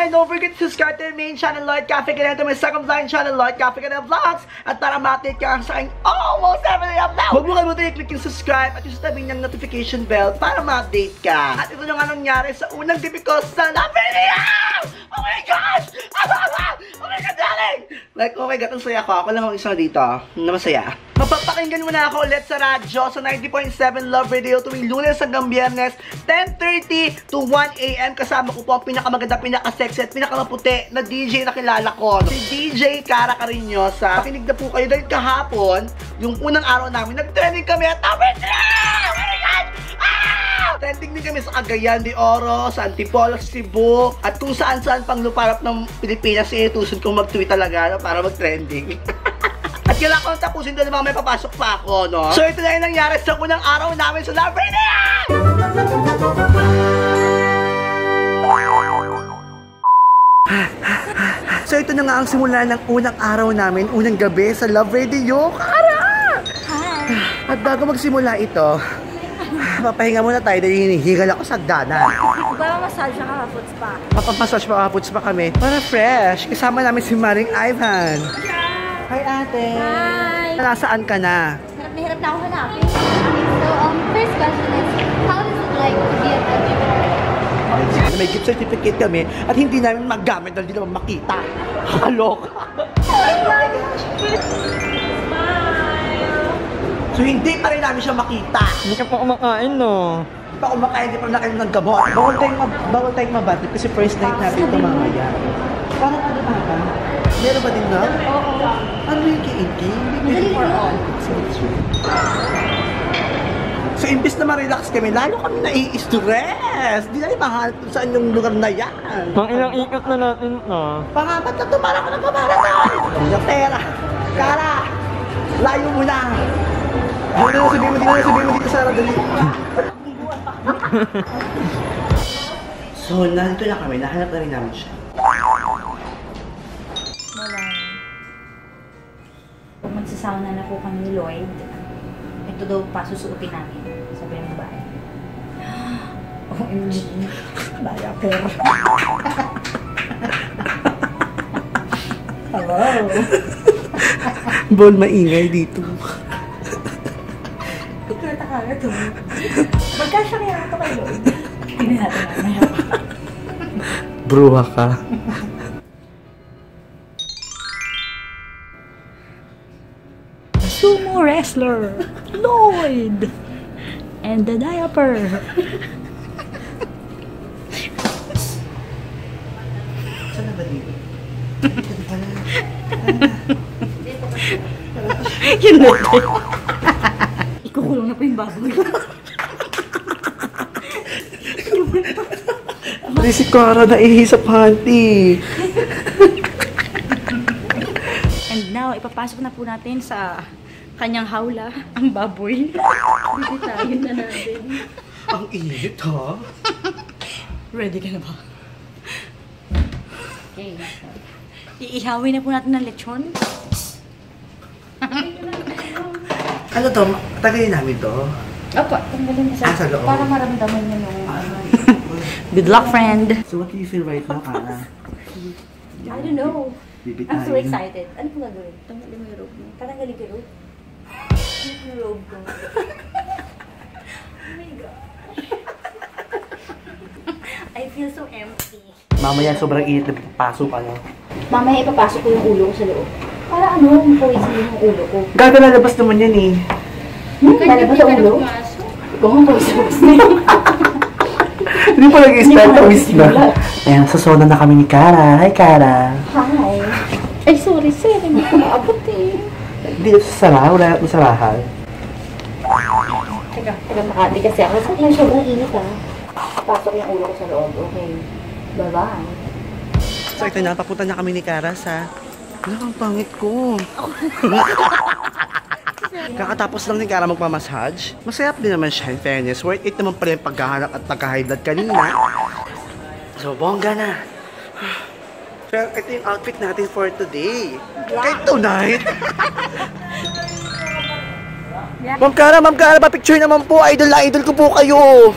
and don't forget to subscribe to the main channel, Lloyd Cafe Canal, to my second vlog channel, Lloyd Cafe Canal Vlogs. At para ma-update ka sa aking almost everyday upload, huwag mo kalimutan i-click yung subscribe at yung sa tabi niyang notification bell para ma-update ka. At ito na nga nangyari sa unang gabi ko sa La Feria! Oh my gosh! Oh my God, darling! Like, oh my God, ang saya ko. Ako lang ang isa dito na masaya. Mapapakinggan mo na ako ulit sa radyo sa 90.7 Love Radio tuwing Lunes hanggang Biyernes, 10:30 to 1 AM. Kasama ko po ang pinakamaganda, pinaka-sexy at pinakamaputi na DJ na kilala ko. Si DJ Cara Carinyosa. Pakinig na po kayo dahil kahapon, yung unang araw namin, nag-trending kami at oh my God! Trending din kami sa Cagayan de Oro, sa Antipolo, sa Cebu, at kung saan-saan pang luparap ng Pilipinas, inutusan kong mag-tweet talaga para mag-trending. At kailangan ko tapusin doon naman may papasok pa ako, no? So ito na yung nangyari sa unang araw namin sa La Feria! So ito na nga ang simula ng unang araw namin, unang gabi sa Love Radio. Cara! Hi! At bago magsimula ito, papahinga muna tayo dahil hinihigal ako sa hagdanan. Magpapamassage ka, foot spa. Papamassage pa, foot spa kami. Para fresh. Kasama namin si Maring Ivan. Hi, ate. Hi. Nasaan ka na? Hirap na ako hanapin. So, first question is, how is it like to be a LGBT? May gift certificate kami at hindi namin magamit dahil hindi naman makita. Halok. Oh my gosh. So, hindi pa rin namin siya makita. Hindi ka pa kumakain, no? Hindi pa kumakain, hindi pa nakainom ng gamot. Bawal tayong mabati kasi first night natin ito mamaya. Parang ano ba? Meron ba din na? Oo. Ano yung kiinki? Hindi for all. So, imbis na ma-relax kami, lalo kami nai-stress. Di na rin mahal kung saan yung lugar na yan. Pang ilang ikot na natin, no? Pangapat na ito, para ko nagpaparaton. Yung pera. Cara, layo mo na. Hindi na sabihin mo dito sa radali. So, nandito na kami. Nahanap na rin namin siya. Wala. Kung magsasauna na po kami ni Lloyd, ito daw pa susuotin namin. Sabi ng babae. OMG. Baya pero. Hello. Bol, maingay dito. Ikita ka na ito. Magkasya kaya ito kay Lloyd. Hindi natin mamaya. Bruha ka. Sumo wrestler, Lloyd, and the diaper. Saan na ba dito? Dito pala. Yun natin. Ikukulong na pa yung baboy. Si Cara naihi sa panty. And now, ipapasok na po natin sa kanyang hawla, ang baboy. Bibitayin na natin. Ang init, ha? Ready ka na ba? Okay. Iihawin na po natin ng lechon. Ano to? Tagalin namin to? Opo, tanggalin na sa loob. para maramdaman niyo nung good luck, friend. So what do you feel right now, Cara? I don't know. Bibitayin. I'm so excited. Ano po gagawin? Tanggalin mo yung robe mo. Tatanggalin ko yung robe? Ano yung robe ko? Oh my gosh. I feel so empty. Mamaya sobrang init na pasok, ano? Mamaya ipapasok ko yung ulo ko sa loob. Para ano, poison yung ulo ko. Gaga lalabas naman yan eh. Lalabas sa ulo? Ikaw ang poison na yun. Hindi pa nag-start na wish na. Ayan, sa sauna na kami ni Cara. Hi, Cara. Hi. Ay, sorry sir. Hindi ko maabot eh. Hindi na sasara. Wala na masarahan. Teka, Makati kasi ako. Ay, sobrang init ah. Pasok yung ulo ko sa loob. Okay. Bye-bye. So ito na, papunta na kami ni Cara sa... Ano ang pangit ko? Kakatapos lang ni Cara magpamassage. Masayap din naman siya, in fairness. Worth it naman pala yung paghahanap at pagka-high blood kanina. So, bongga na. Pero ito yung outfit natin for today. Kahit tonight. Ma'am Cara, pa-picture naman po. Idol na idol ko po kayo.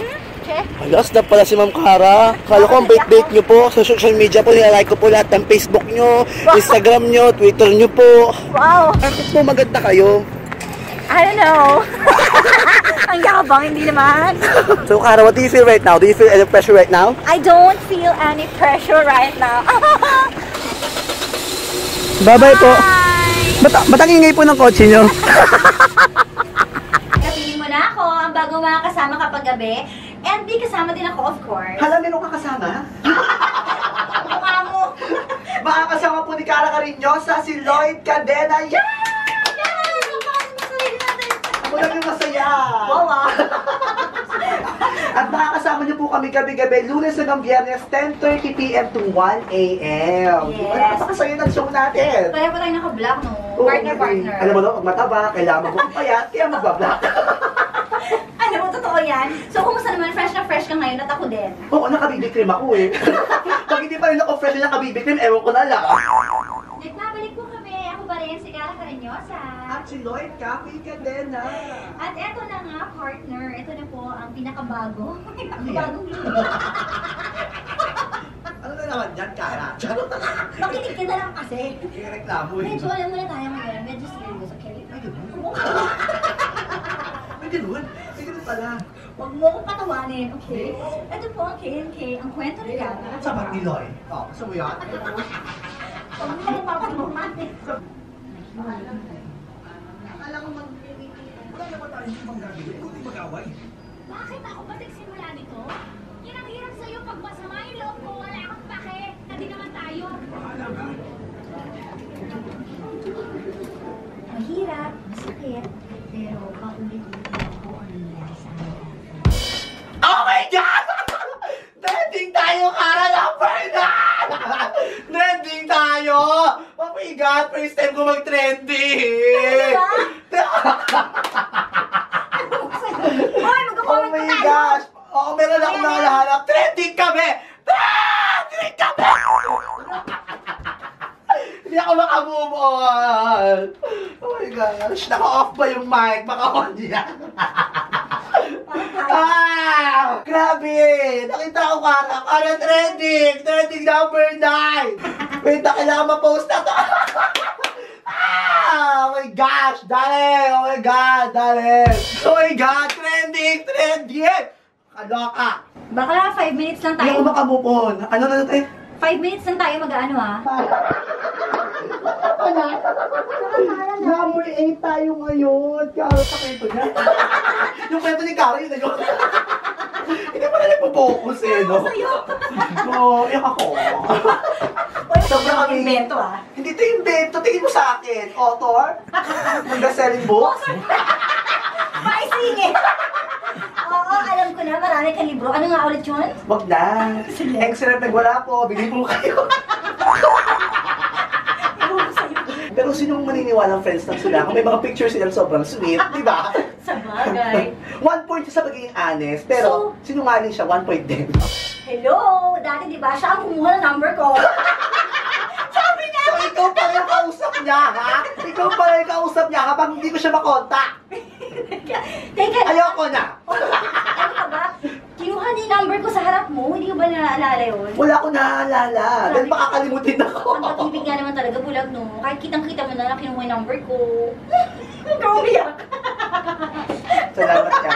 kotse. Alas na pala si Ma'am Cara. Kala ko ang bait-bait nyo po. Sa social media po, nilalike ko po lahat ng Facebook nyo, Instagram nyo, Twitter nyo po. Wow! Bakit po maganda kayo? I don't know. Ang yakabang, hindi naman. So, Cara, what do you feel right now? Do you feel any pressure right now? I don't feel any pressure right now. Bye-bye po. Hi! Ba't ang ingay po ng kotse nyo? Kapiling mo na ako, ang bagong mga kasama kapag gabi. And di kasama din ako, of course. Hala, meron ka kasama? Mukha mo. Makakasama po ni Cara Carinyosa, si Lloyd Cadena. Yan! Ako lang yung masaya. Wow, ah. At makakasama niyo po kami gabi-gabi, Lunes hanggang Biyernes, 10:30 p.m. to 1 a.m. Yes. Napakasaya ng show natin. Pareho pa tayo naka-vlog, no? Oo, Partner. Alam mo no, pag mataba, kailangan magpapayat, kaya magbablog. Alam mo, totoo yan. So, kumusta naman? Fresh na fresh ka ngayon at ako din. Oo, nakabibikrim ako eh. Pag hindi pa rin ako fresh na nakabibikrim, ewan ko na lang. Nagbabalik po kami. Ako pa rin, si Cara Carinyosa. At si Lloyd Cafe Cadena. At eto na nga, partner. Ito na po ang pinakabago. Ano yan? Ano na naman yan, Cara? Makinig ka na lang kasi. Reklamo eh. Medyo alam mo na tayo ngayon. Medyo serious, okay? Ay, ganun. May ganun. May ganun pala. Huwag mo akong patawanin, okay? Ito po ang K&K, ang kwento ni Cara. Sa bag ni Lloyd. Oh, gusto mo yan? Huwag mo akong papatawanin. Akala ko wala naman tayo hindi manggagawin. Kundi mag-away. Bakit ako ba nagsimula nito? Yan ang hirap sa'yo pag masama yung loob ko, wala akong pake. Hindi naman tayo. Bahala ka. Mahirap, masakit, pero paulit-ulit ako ang nangyari sa akin. Oh my God! Trending tayo, Cara number 9! Trending tayo! Oh my God, first time ko mag-trending! Hoy, Oh mag-comment my pa tayo! gosh! Oo, meron akong nakahanap. Trending kami! Trending kami! Hindi ako makamove on! Oh my gosh! Naka-off ba yung mic? Baka on yan. Ah! Grabe! Nakita ko Cara trending! Trending number 9! Wait na, kailangan ma-post na to! Ah! Oh my gosh! Dali! Oh my God! Dali! Oh my God! Trending! Trending! Kaloka! Bakla, 5 minutes lang Hindi ako tayo. makamove on. Ano na natin? 5 minutes lang tayo mag-ano ha. Number 8 tayo ngayon. Karo sa kwento niya. Yung kwento ni Karo, yun na yun. Hindi pa na nagpo-focus eh, no? Sa'yo. Oo, iyak ako. Sobrang kami. Invento ah. Hindi ito invento. Tingin mo sa akin. Author? Mag-selling books? Paisingin! Oo, alam ko na. Marami kang libro. Ano nga ulit yun? Wag na. Excellent. Nagwala po. Bigay mo kayo. Pero sinong maniniwalang friends ng sila? Kung may mga pictures silang sobrang sweet, di ba? Sa bagay. 1 point siya sa pagiging honest, pero sinungaling siya, 1 point din. Hello! Dati di ba siya ang kumuha ng number ko? Sabi niya! So ikaw pala yung kausap niya, ha? Ikaw pala yung kausap niya kapag hindi ko siya makontak. Teka, Ayoko na. ano ka ba? Kinuha niya yung number ko sa harap mo. Hindi ko ba naaalala yun? Wala ko naaalala. Dahil makakalimutin ako. Ang pag-ibig nga naman talaga, bulag no. Kahit kitang-kita mo na kinuha yung number ko. Umiyak. Salamat ka.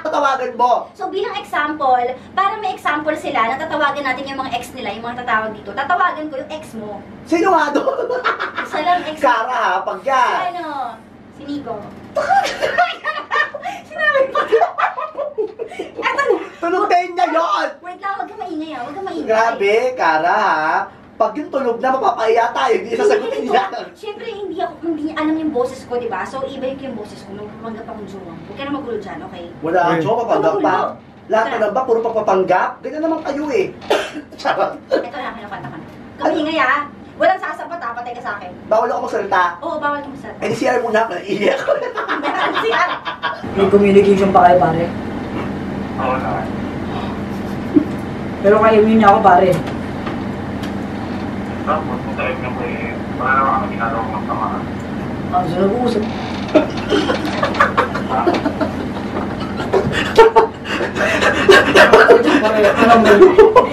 Tatawagan mo. So bilang example, para may example sila, natatawagan natin yung mga ex nila, yung mga tatawag dito. Tatawagan ko yung ex mo. Sino nga doon? Isa lang ex mo. Cara, ha? Pag Si yan. ano? Si Nico. Sinabi pa. Eto na. Tulog din niya yun. Wait lang, wag ka maingay ah. Wag ka maingay. Grabe, Cara, ha? Pag yung tulog na, mapapahiya tayo. Hindi sasagutin niya. Siyempre, hindi niya alam yung boses ko, di ba? So, iba yung boses ko nung papanggap akong jowa. Huwag ka na magulo dyan, okay? Wala ang joke, papanggap pa. Lahat Tara. na ba, puro pagpapanggap? Ganyan naman kayo eh. Charot. Ito na, kinakanta ka na. Kamingay ah. Walang sasapat ah, patay ka sa akin. Bawal ako magsalita. Oo, bawal kang sa Eh, di CR muna, naiiyak. Meron siya. May communication pa kayo, pare. Oo naman. Pero kayo niya ako, pare. Tapos, kung tayo niyo ko eh, wala naman kami ginagawang magkama. Ang sunod ko usap. Alam mo,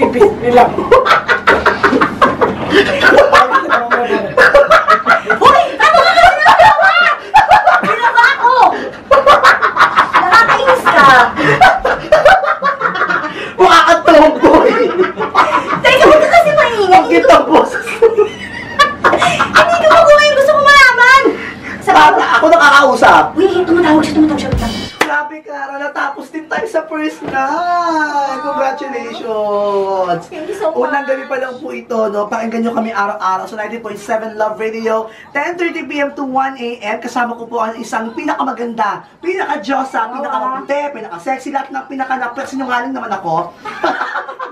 ipit nila. Hoy! Tama ka na ginagawa! Ginawa ko! Nakakainis ka! Mukha kang tomboy! Teka, huwag ka kasi maingay! Bakit ang boses? Hindi ko makuha yung gusto ko malaman! Para ako nakakausap. Uy, tumatawag siya. Grabe ka, natapos din tayo sa first night. Congratulations. Thank you so much. Unang gabi pa lang po ito, no? Pakinggan nyo kami araw-araw sa 90.7 Love Radio, 10:30 PM to 1 AM. Kasama ko po ang isang pinakamaganda, pinaka-diyosa, pinaka-maputi, pinaka-sexy, lahat ng pinaka-napet. Sinungaling naman ako.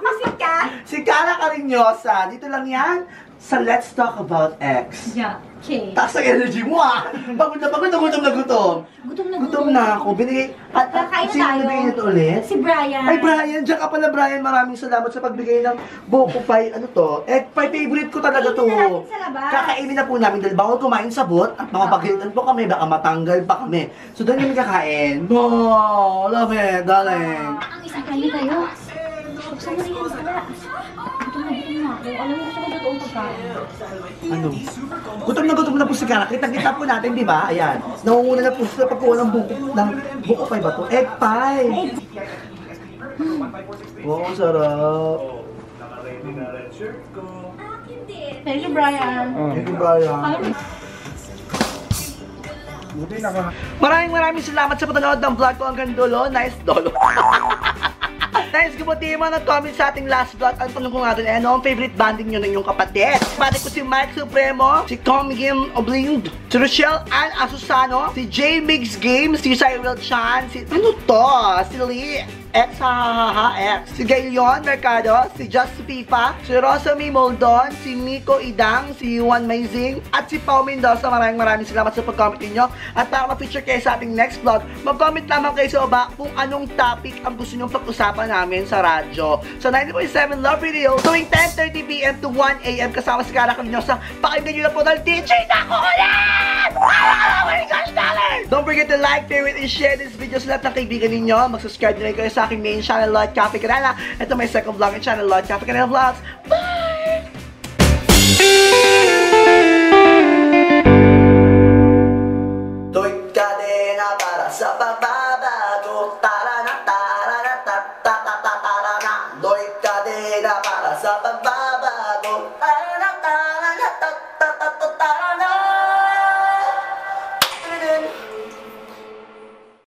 Visit ka? Si Cara Carinosa. Dito lang yan sa Let's Talk About X. Yeah, okay. Taas ang energy mo ah! Pagod na pagod, gutom na gutom. Gutom na ako. Binigay, Kakain sino tayo. nabigay nito ulit? Si Brian. Ay, Brian, dyan ka pala, Brian. Maraming salamat sa pagbigay ng buko pie. Ano to? Egg pie, favorite ko talaga to. Kainin na natin sa labas. Kakainin na po namin dahil bawal kumain sa bot at mga pagkilitan po kami, baka matanggal pa kami. So, doon kami kakain. Oh, love it, darling. Ang isang kain tayo. Buksan mo na yan pala. Gutom na ako. Alam mo, gusto ko doon pagkain. Ano? Gutom na po si Cara. Kitang-kita po natin, di ba? Ayan. Nangunguna na po sa pagkuha ng buko pie ba to? Egg pie! Oo, sarap. Thank you, Brian. Thank you, Brian. Maraming salamat sa panonood ng vlog ko hanggang dulo. Nice dolo. Nice, gumuti mo nag-comment sa ating last vlog. Ang tanong ko nga doon, ano ang favorite banding nyo ng inyong kapatid? Kapatid ko si Mike Supremo, si Kong Gim Oblind, si Rochelle Ann Asusano, si J Mix Games, si Cyril Chan, si ano to? Si Lee X X, si Gailion Mercado, si Just FIFA, si Rosamie Moldon, si Miko Idang, si Juan Maizing, at si Pao Mendoza. Maraming salamat sa pag-comment ninyo. At para ma-feature kayo sa ating next vlog, mag-comment lamang kayo sa baba kung anong topic ang gusto nyong pag-usapan namin sa radyo. Sa 90.7 Love Radio, tuwing 10:30 PM to 1 AM kasama si Cara Carinosa. Pakinggan nyo na po dahil DJ na ako ulit! Oh my gosh, darling! Don't forget to like, favorite, and share this video sa lahat ng kaibigan ninyo. Mag-subscribe na rin kayo sa aking main channel, Lloyd Cafe Canela. Ito may second vlog and channel, Lloyd Cafe Canela Vlogs. Bye!